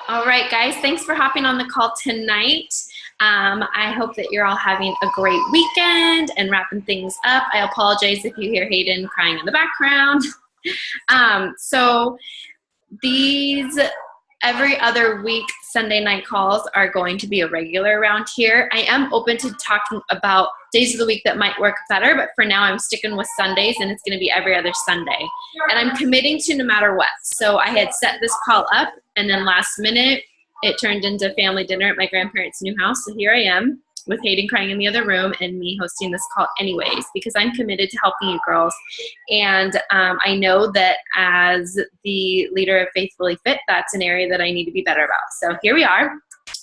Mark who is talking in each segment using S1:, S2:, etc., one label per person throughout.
S1: All right, guys, thanks for hopping on the call tonight. I hope that you're all having a great weekend and wrapping things up. I apologize if you hear Hayden crying in the background. So these every other week Sunday night calls are going to be a regular around here. I am open to talking about days of the week that might work better, but for now I'm sticking with Sundays, and it's going to be every other Sunday. And I'm committing to no matter what. So I had set this call up, and then last minute it turned into family dinner at my grandparents' new house. So here I am with Hayden crying in the other room and me hosting this call anyways, because I'm committed to helping you girls. And I know that as the leader of Faithfully Fit, that's an area that I need to be better about. So here we are.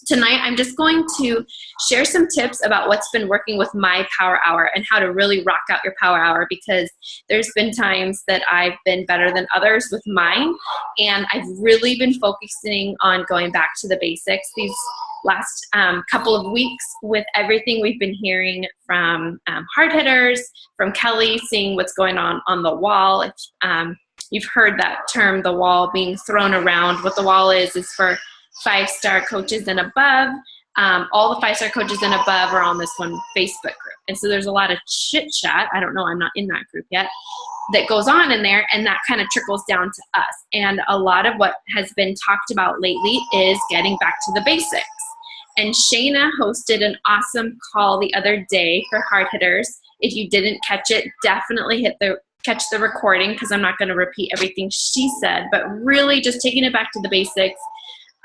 S1: Tonight, I'm just going to share some tips about what's been working with my Power Hour and how to really rock out your Power Hour, because there's been times that I've been better than others with mine, and I've really been focusing on going back to the basics these last couple of weeks with everything we've been hearing from hard hitters, from Kelly, seeing what's going on the wall. If you've heard that term, the wall, being thrown around. What the wall is for 5-star coaches and above. All the 5-star coaches and above are on this one Facebook group. And so there's a lot of chit chat. I don't know, I'm not in that group yet, that goes on in there, and that kind of trickles down to us. And a lot of what has been talked about lately is getting back to the basics. And Shayna hosted an awesome call the other day for hard hitters. If you didn't catch it, definitely catch the recording, because I'm not going to repeat everything she said, but really just taking it back to the basics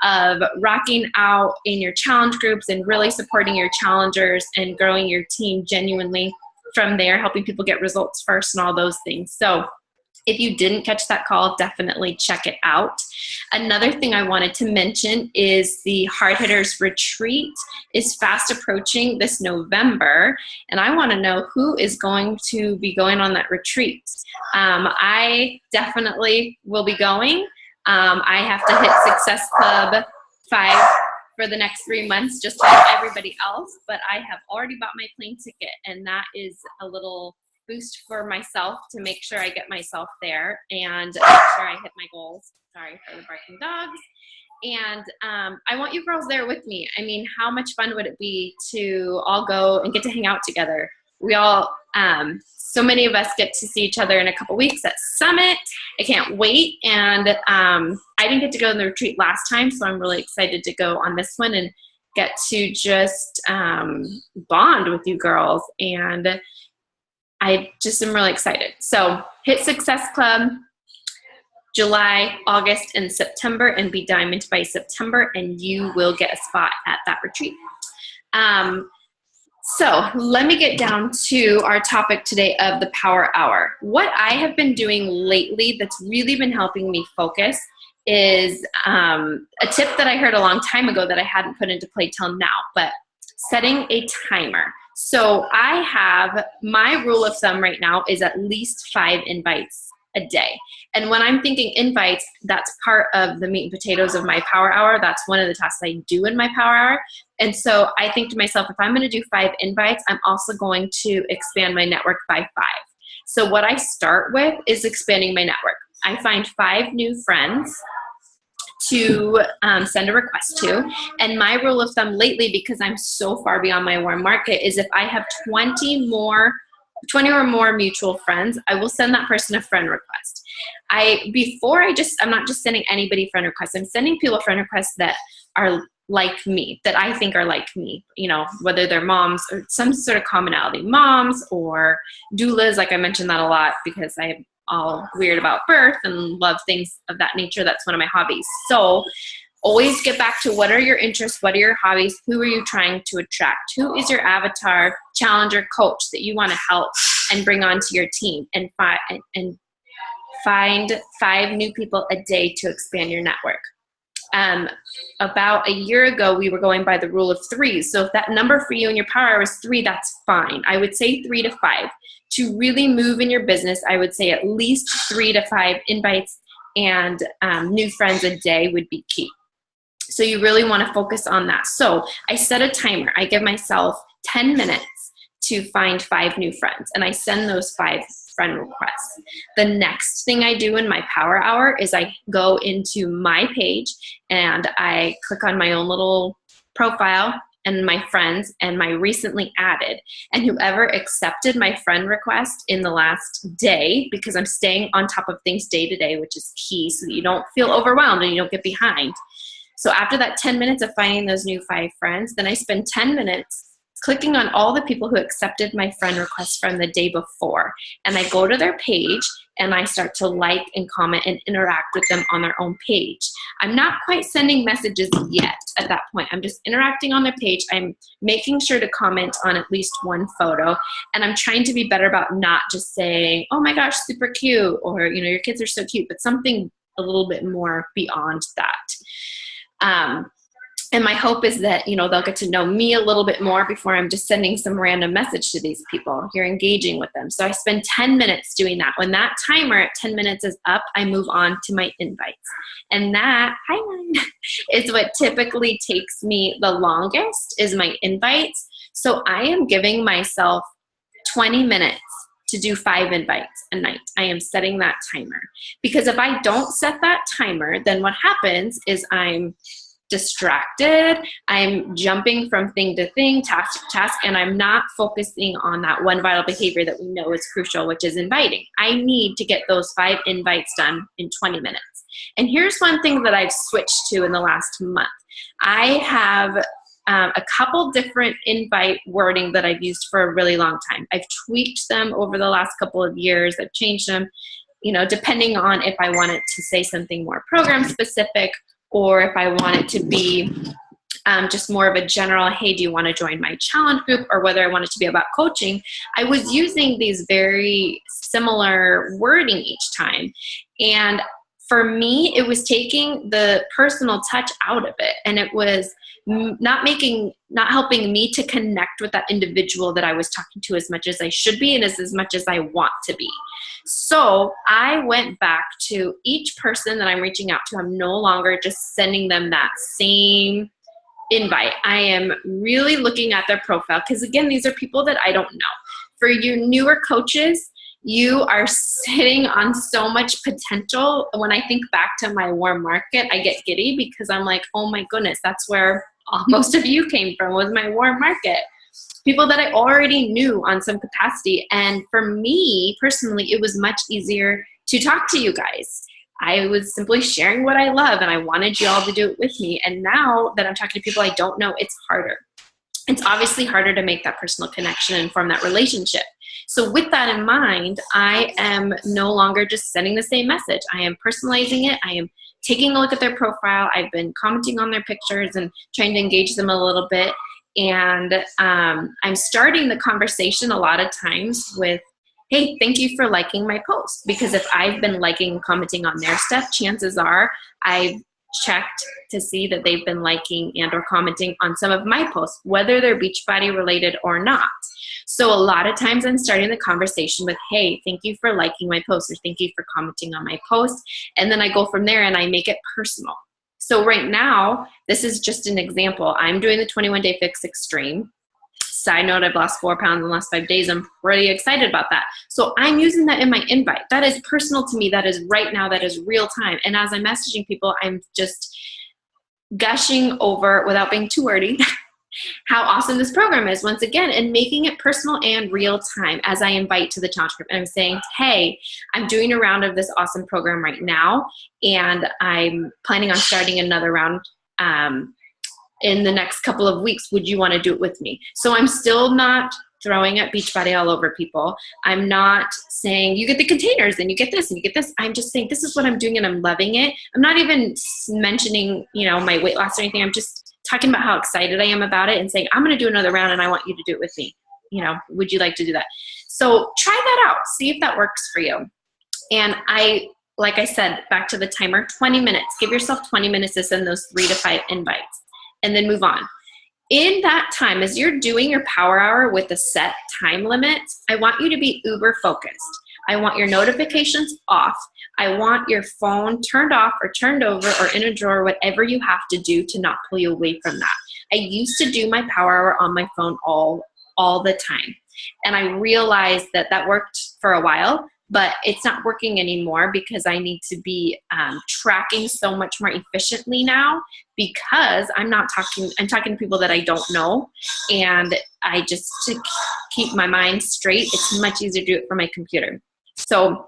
S1: of rocking out in your challenge groups and really supporting your challengers and growing your team genuinely from there, helping people get results first and all those things. So if you didn't catch that call, definitely check it out. Another thing I wanted to mention is the Hard Hitters Retreat is fast approaching this November, and I want to know who is going to be going on that retreat. I definitely will be going. I have to hit Success Club 5 for the next 3 months, just like everybody else, but I have already bought my plane ticket, and that is a little boost for myself to make sure I get myself there and make sure I hit my goals. Sorry for the barking dogs. And I want you girls there with me. I mean, how much fun would it be to all go and get to hang out together? We all, so many of us get to see each other in a couple weeks at Summit. I can't wait. And I didn't get to go on the retreat last time, so I'm really excited to go on this one and get to just bond with you girls. And I just am really excited. So hit Success Club July, August, and September, and be Diamond by September, and you will get a spot at that retreat. So let me get down to our topic today of the Power Hour. What I have been doing lately that's really been helping me focus is a tip that I heard a long time ago that I hadn't put into play till now, but setting a timer. So I have, my rule of thumb right now is at least 5 invites a day. And when I'm thinking invites, that's part of the meat and potatoes of my Power Hour. That's one of the tasks I do in my Power Hour. And so I think to myself, if I'm going to do 5 invites, I'm also going to expand my network by 5. So what I start with is expanding my network. I find 5 new friends to send a request to. And my rule of thumb lately, because I'm so far beyond my warm market, is if I have 20 or more mutual friends, I will send that person a friend request. I'm not just sending anybody friend requests. I'm sending people friend requests that are like me, that I think are like me, you know, whether they're moms or some sort of commonality, moms or doulas. Like I mentioned that a lot because I'm all weird about birth and love things of that nature. That's one of my hobbies. So always get back to what are your interests, what are your hobbies, who are you trying to attract, who is your avatar, challenger, coach that you want to help and bring onto your team, and find 5 new people a day to expand your network. About a year ago, we were going by the rule of 3. So if that number for you in your Power Hour is 3, that's fine. I would say 3 to 5. To really move in your business, I would say at least 3 to 5 invites and new friends a day would be key. So you really want to focus on that. So I set a timer. I give myself 10 minutes to find 5 new friends, and I send those 5 friend requests. The next thing I do in my power hour is I go into my page and I click on my own little profile and my friends and my recently added, and whoever accepted my friend request in the last day, because I'm staying on top of things day to day, which is key so that you don't feel overwhelmed and you don't get behind. So after that 10 minutes of finding those new 5 friends, then I spend 10 minutes clicking on all the people who accepted my friend request from the day before. And I go to their page and I start to like and comment and interact with them on their own page. I'm not quite sending messages yet at that point. I'm just interacting on their page. I'm making sure to comment on at least one photo. And I'm trying to be better about not just saying, oh my gosh, super cute, or, you know, your kids are so cute, but something a little bit more beyond that. And my hope is that, you know, they'll get to know me a little bit more before I'm just sending some random message to these people. You're engaging with them. So I spend 10 minutes doing that. When that timer at 10 minutes is up, I move on to my invites. And that, is what typically takes me the longest, is my invites. So I am giving myself 20 minutes to do 5 invites a night. I am setting that timer. Because if I don't set that timer, then what happens is I'm distracted, I'm jumping from thing to thing, task to task, and I'm not focusing on that one vital behavior that we know is crucial, which is inviting. I need to get those 5 invites done in 20 minutes. And here's one thing that I've switched to in the last month. I have a couple different invite wording that I've used for a really long time. I've tweaked them over the last couple of years. I've changed them, you know, depending on if I wanted to say something more program specific, or if I want it to be just more of a general, hey, do you want to join my challenge group, or whether I want it to be about coaching. I was using these very similar wording each time. And for me, it was taking the personal touch out of it. And it was not helping me to connect with that individual that I was talking to as much as I should be and as much as I want to be. So I went back to each person that I'm reaching out to. I'm no longer just sending them that same invite. I am really looking at their profile, because again, these are people that I don't know. For you newer coaches, you are sitting on so much potential. When I think back to my warm market, I get giddy because I'm like, oh my goodness, that's where most of you came from, was my warm market. People that I already knew on some capacity. And for me personally, it was much easier to talk to you guys. I was simply sharing what I love, and I wanted you all to do it with me. And now that I'm talking to people I don't know, it's harder. It's obviously harder to make that personal connection and form that relationship. So with that in mind, I am no longer just sending the same message. I am personalizing it. I am taking a look at their profile. I've been commenting on their pictures and trying to engage them a little bit. And I'm starting the conversation a lot of times with, hey, thank you for liking my post. Because if I've been liking and commenting on their stuff, chances are I've checked to see that they've been liking and or commenting on some of my posts, whether they're Beachbody related or not. So a lot of times I'm starting the conversation with, hey, thank you for liking my post, or thank you for commenting on my post. And then I go from there and I make it personal. So right now, this is just an example. I'm doing the 21-day fix extreme. Side note, I've lost 4 pounds in the last 5 days. I'm pretty excited about that. So I'm using that in my invite. That is personal to me. That is right now. That is real time. And as I'm messaging people, I'm just gushing over, without being too wordy, how awesome this program is, once again, and making it personal and real time as I invite to the challenge group. And I'm saying, hey, I'm doing a round of this awesome program right now, and I'm planning on starting another round in the next couple of weeks. Would you want to do it with me? So I'm still not throwing at Beachbody all over people. I'm not saying you get the containers and you get this and you get this. I'm just saying this is what I'm doing and I'm loving it. I'm not even mentioning, you know, my weight loss or anything. I'm just talking about how excited I am about it and saying, I'm going to do another round and I want you to do it with me. You know, would you like to do that? So try that out. See if that works for you. And like I said, back to the timer, 20 minutes. Give yourself 20 minutes to send those 3 to 5 invites, and then move on. In that time, as you're doing your power hour with a set time limit, I want you to be uber focused. I want your notifications off. I want your phone turned off or turned over or in a drawer, whatever you have to do to not pull you away from that. I used to do my power hour on my phone all the time. And I realized that that worked for a while, but it's not working anymore because I need to be tracking so much more efficiently now, because I'm talking to people that I don't know. And I just, to keep my mind straight, it's much easier to do it from my computer. So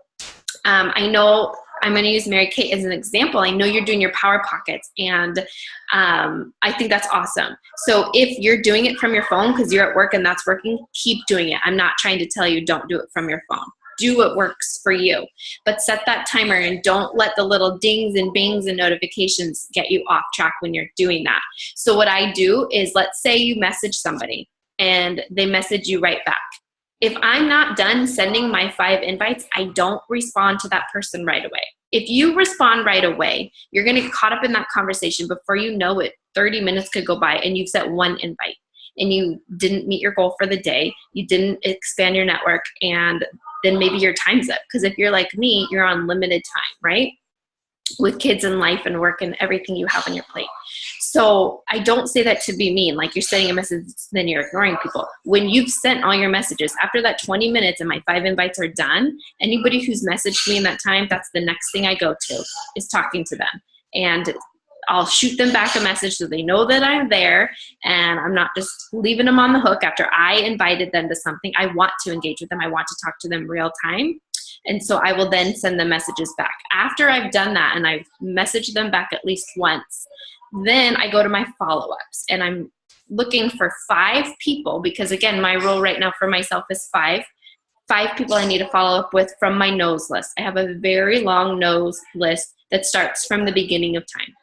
S1: I know I'm going to use Mary Kate as an example. I know you're doing your Power Pockets, and I think that's awesome. So if you're doing it from your phone because you're at work and that's working, keep doing it. I'm not trying to tell you don't do it from your phone. Do what works for you, but set that timer and don't let the little dings and bangs and notifications get you off track when you're doing that. So what I do is, let's say you message somebody and they message you right back. If I'm not done sending my 5 invites, I don't respond to that person right away. If you respond right away, you're going to get caught up in that conversation. Before you know it, 30 minutes could go by and you've sent 1 invite and you didn't meet your goal for the day. You didn't expand your network, and then maybe your time's up. Because if you're like me, you're on limited time, right? With kids and life and work and everything you have on your plate. So I don't say that to be mean, like you're sending a message, then you're ignoring people. When you've sent all your messages, after that 20 minutes and my 5 invites are done, anybody who's messaged me in that time, that's the next thing I go to, is talking to them. And I'll shoot them back a message so they know that I'm there, and I'm not just leaving them on the hook after I invited them to something. I want to engage with them. I want to talk to them real time. And so I will then send the messages back. After I've done that and I've messaged them back at least once, then I go to my follow-ups, and I'm looking for 5 people, because again, my role right now for myself is 5 people I need to follow up with from my knows list. I have a very long knows list that starts from the beginning of time.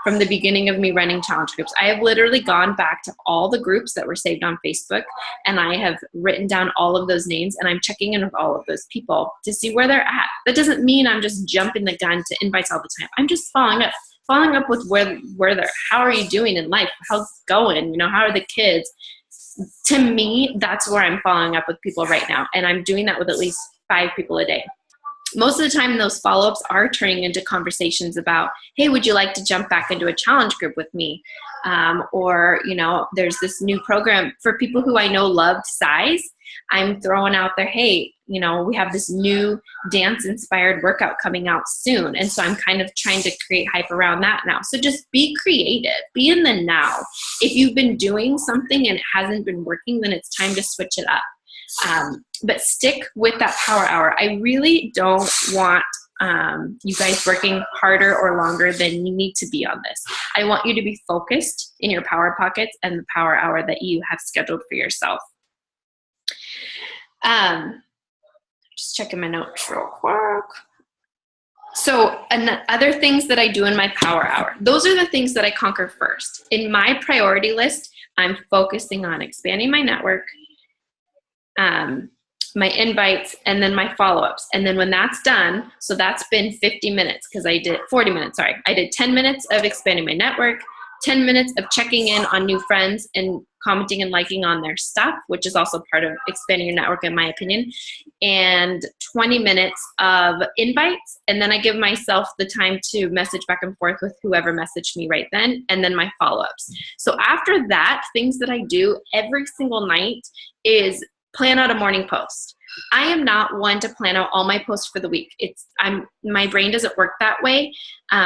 S1: From the beginning of me running challenge groups. I have literally gone back to all the groups that were saved on Facebook, and I have written down all of those names, and I'm checking in with all of those people to see where they're at. That doesn't mean I'm just jumping the gun to invites all the time. I'm just following up with where they're, how are you doing in life? How's it going? You know, how are the kids? To me, that's where I'm following up with people right now. And I'm doing that with at least 5 people a day. Most of the time, those follow-ups are turning into conversations about, hey, would you like to jump back into a challenge group with me? Or, you know, there's this new program for people who I know loved size. I'm throwing out there, hey, you know, we have this new dance-inspired workout coming out soon. And so I'm kind of trying to create hype around that now. So just be creative. Be in the now. If you've been doing something and it hasn't been working, then it's time to switch it up. But stick with that power hour. I really don't want you guys working harder or longer than you need to be on this. I want you to be focused in your Power Pockets and the power hour that you have scheduled for yourself. Just checking my notes real quick. So other things that I do in my power hour, those are the things that I conquer first. In my priority list, I'm focusing on expanding my network, my invites, and then my follow-ups. And then when that's done, so that's been 50 minutes because I did 40 minutes, sorry. I did 10 minutes of expanding my network, 10 minutes of checking in on new friends and commenting and liking on their stuff, which is also part of expanding your network in my opinion, and 20 minutes of invites. And then I give myself the time to message back and forth with whoever messaged me right then, and then my follow-ups. So after that, things that I do every single night is plan out a morning post. I am not one to plan out all my posts for the week. My brain doesn't work that way.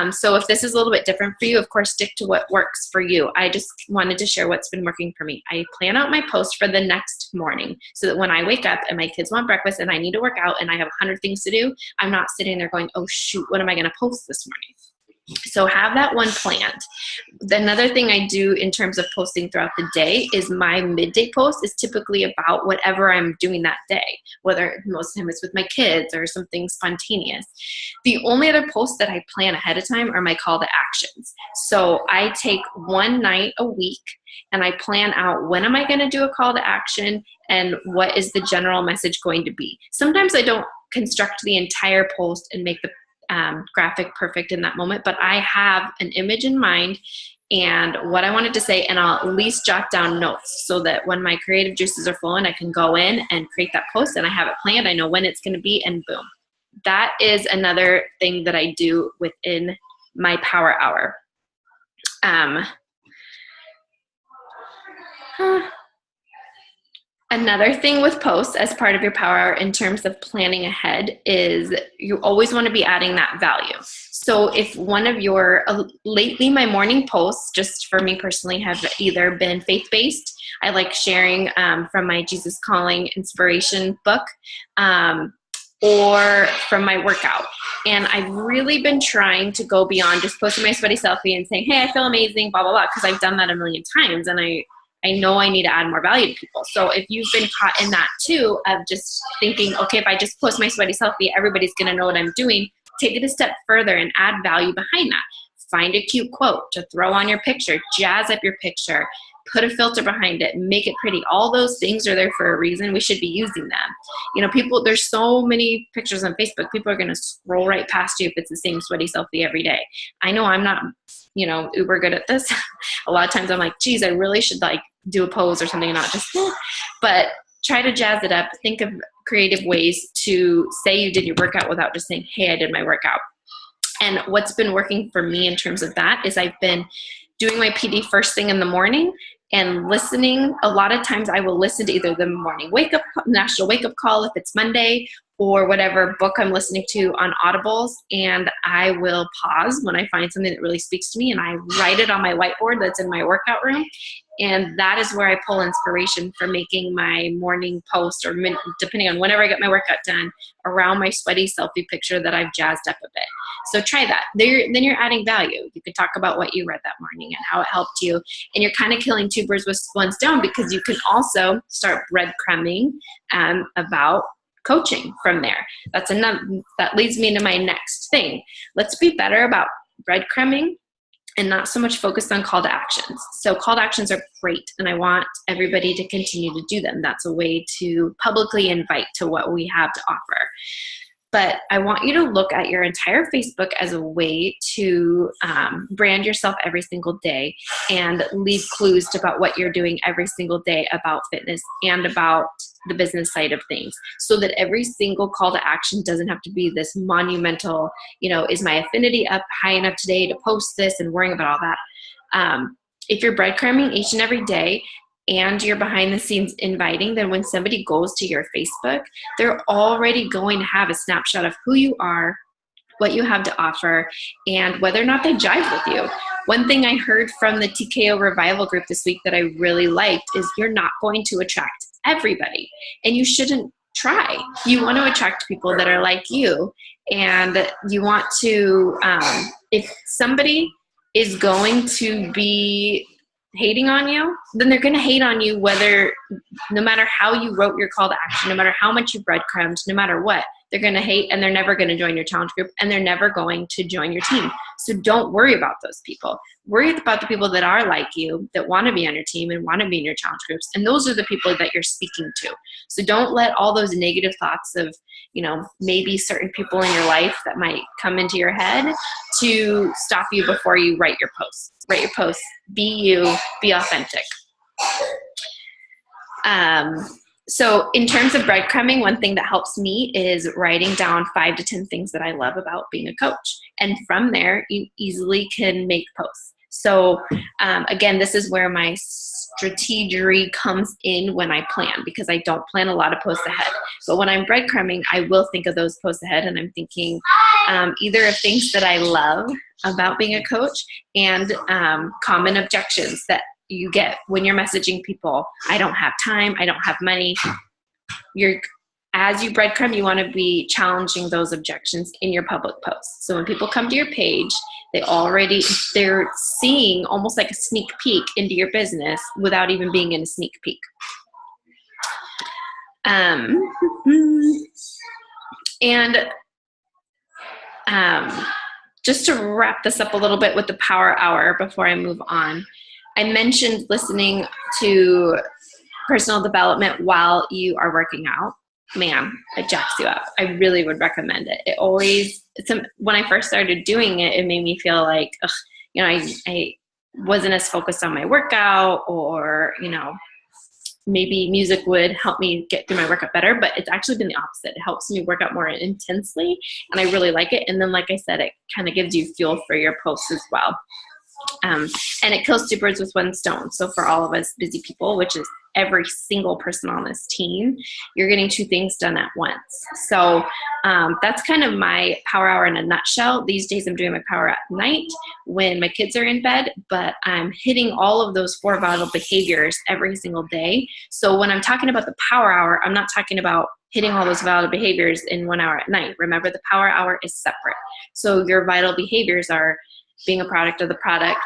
S1: So if this is a little bit different for you, of course, stick to what works for you. I just wanted to share what's been working for me. I plan out my posts for the next morning so that when I wake up and my kids want breakfast and I need to work out and I have 100 things to do, I'm not sitting there going, oh shoot, what am I going to post this morning? So have that one planned. Another thing I do in terms of posting throughout the day is my midday post is typically about whatever I'm doing that day, whether most of the time it's with my kids or something spontaneous. The only other posts that I plan ahead of time are my call to actions. So I take one night a week and I plan out when am I going to do a call to action and what is the general message going to be. Sometimes I don't construct the entire post and make the graphic perfect in that moment, but I have an image in mind and what I wanted to say, and I'll at least jot down notes so that when my creative juices are flowing, I can go in and create that post and I have it planned. I know when it's going to be, and boom. That is another thing that I do within my power hour. Another thing with posts as part of your power hour in terms of planning ahead is you always want to be adding that value. So if one of your, lately my morning posts, just for me personally, have either been faith-based. I like sharing from my Jesus Calling inspiration book, or from my workout. And I've really been trying to go beyond just posting my sweaty selfie and saying, hey, I feel amazing, blah, blah, blah, because I've done that a million times, and I know I need to add more value to people. So if you've been caught in that too, of just thinking, okay, if I just post my sweaty selfie, everybody's gonna know what I'm doing, take it a step further and add value behind that. Find a cute quote to throw on your picture, jazz up your picture, put a filter behind it, make it pretty. All those things are there for a reason. We should be using them. You know, people, there's so many pictures on Facebook. People are going to scroll right past you if it's the same sweaty selfie every day. I know I'm not, you know, uber good at this. A lot of times I'm like, geez, I really should like do a pose or something, not just, but try to jazz it up. Think of creative ways to say you did your workout without just saying, hey, I did my workout. And what's been working for me in terms of that is I've been doing my PD first thing in the morning and listening. A lot of times I will listen to either the morning wake up, national wake up call if it's Monday, or whatever book I'm listening to on Audibles. And I will pause when I find something that really speaks to me, and I write it on my whiteboard that's in my workout room. And that is where I pull inspiration for making my morning post, or depending on whenever I get my workout done, around my sweaty selfie picture that I've jazzed up a bit. So try that. Then you're adding value. You can talk about what you read that morning and how it helped you. And you're kind of killing two birds with one stone, because you can also start breadcrumbing about coaching from there. That leads me into my next thing. Let's be better about breadcrumbing and not so much focused on call to actions. So call to actions are great, and I want everybody to continue to do them. That's a way to publicly invite to what we have to offer. But I want you to look at your entire Facebook as a way to brand yourself every single day and leave clues about what you're doing every single day about fitness and about the business side of things, so that every single call to action doesn't have to be this monumental, you know, is my affinity up high enough today to post this, and worrying about all that. If you're breadcrumbing each and every day, and you're behind the scenes inviting, then when somebody goes to your Facebook, they're already going to have a snapshot of who you are, what you have to offer, and whether or not they jive with you. One thing I heard from the TKO Revival group this week that I really liked is you're not going to attract everybody, and you shouldn't try. You want to attract people that are like you, and you want to, if somebody is going to be hating on you, then they're going to hate on you no matter how you wrote your call to action, no matter how much you breadcrumbed, no matter what, they're going to hate, and they're never going to join your challenge group, and they're never going to join your team. So don't worry about those people. Worry about the people that are like you, that want to be on your team and want to be in your challenge groups. And those are the people that you're speaking to. So don't let all those negative thoughts of, you know, maybe certain people in your life that might come into your head to stop you before you write your posts. Write your posts. Be you. Be authentic. So in terms of breadcrumbing, one thing that helps me is writing down 5 to 10 things that I love about being a coach. And from there, you easily can make posts. So again, this is where my strategery comes in when I plan, because I don't plan a lot of posts ahead. But when I'm breadcrumbing, I will think of those posts ahead, and I'm thinking either of things that I love about being a coach and common objections that you get when you're messaging people. I don't have time. I don't have money. As you breadcrumb, you want to be challenging those objections in your public posts. So when people come to your page, they're seeing almost like a sneak peek into your business without even being in a sneak peek. Just to wrap this up a little bit with the power hour before I move on, I mentioned listening to personal development while you are working out. Man, it jacks you up. I really would recommend it. When I first started doing it, it made me feel like, I wasn't as focused on my workout, or, maybe music would help me get through my workout better, but it's actually been the opposite. It helps me work out more intensely, and I really like it. And then, like I said, it kind of gives you fuel for your posts as well. And it kills two birds with one stone. So for all of us busy people, which is every single person on this team, you're getting 2 things done at once. So that's kind of my power hour in a nutshell. These days I'm doing my power at night when my kids are in bed, but I'm hitting all of those 4 vital behaviors every single day. So when I'm talking about the power hour, I'm not talking about hitting all those vital behaviors in 1 hour at night. Remember, the power hour is separate. So your vital behaviors are being a product of the product,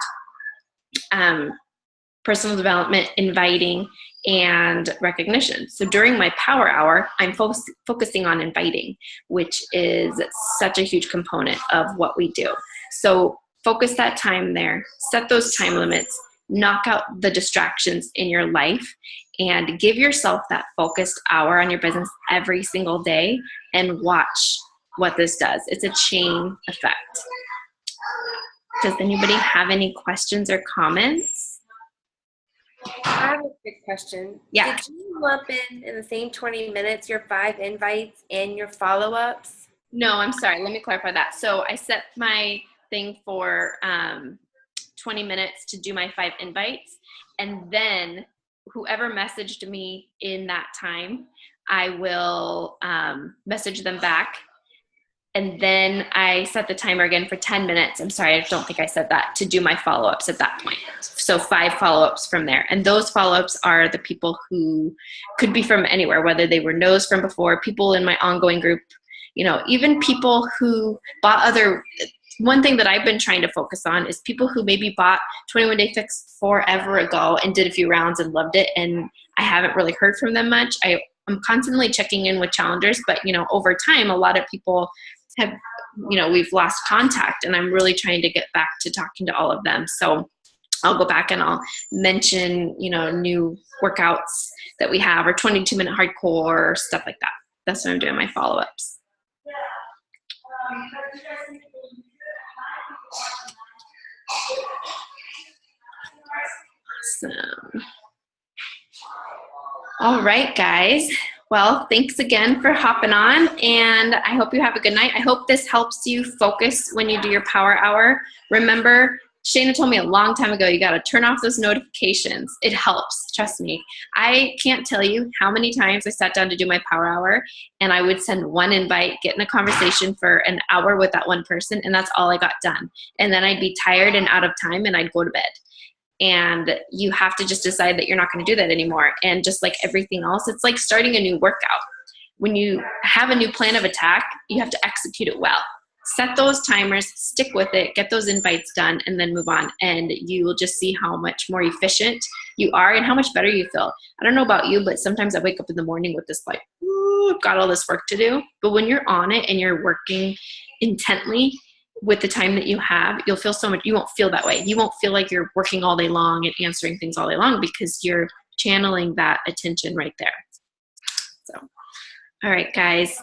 S1: personal development, inviting, and recognition. So during my power hour, I'm focusing on inviting, which is such a huge component of what we do. So focus that time there, set those time limits, knock out the distractions in your life, and give yourself that focused hour on your business every single day, and watch what this does. It's a chain effect. Does anybody have any questions or comments?
S2: I have a quick question.
S1: Yeah.
S2: Did you lump in the same 20 minutes your 5 invites and your follow-ups?
S1: No, I'm sorry. Let me clarify that. So I set my thing for 20 minutes to do my 5 invites. And then whoever messaged me in that time, I will message them back. And then I set the timer again for 10 minutes. I'm sorry, I don't think I said that, to do my follow-ups at that point. So 5 follow-ups from there. And those follow-ups are the people who could be from anywhere, whether they were no's from before, people in my ongoing group, you know, even people who bought other. One thing that I've been trying to focus on is people who maybe bought 21 Day Fix forever ago and did a few rounds and loved it, and I haven't really heard from them much. I'm constantly checking in with challengers, but, you know, over time, a lot of people have, you know, we've lost contact, and I'm really trying to get back to talking to all of them. So I'll go back and I'll mention, you know, new workouts that we have, or 22-minute hardcore, stuff like that. That's what I'm doing my follow-ups. Awesome. All right, guys. Well, thanks again for hopping on, and I hope you have a good night. I hope this helps you focus when you do your power hour. Remember, Shayna told me a long time ago, you got to turn off those notifications. It helps, trust me. I can't tell you how many times I sat down to do my power hour, and I would send one invite, get in a conversation for an hour with that one person, and that's all I got done. And then I'd be tired and out of time, and I'd go to bed. And you have to just decide that you're not going to do that anymore. And just like everything else, it's like starting a new workout. When you have a new plan of attack, you have to execute it well. Set those timers, stick with it, get those invites done, and then move on. And you will just see how much more efficient you are and how much better you feel. I don't know about you, but sometimes I wake up in the morning with this like, ooh, I've got all this work to do. But when you're on it and you're working intently, with the time that you have, you'll feel so much, you won't feel that way. You won't feel like you're working all day long and answering things all day long, because you're channeling that attention right there. So, all right, guys.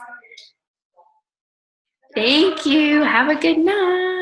S1: Thank you. Have a good night.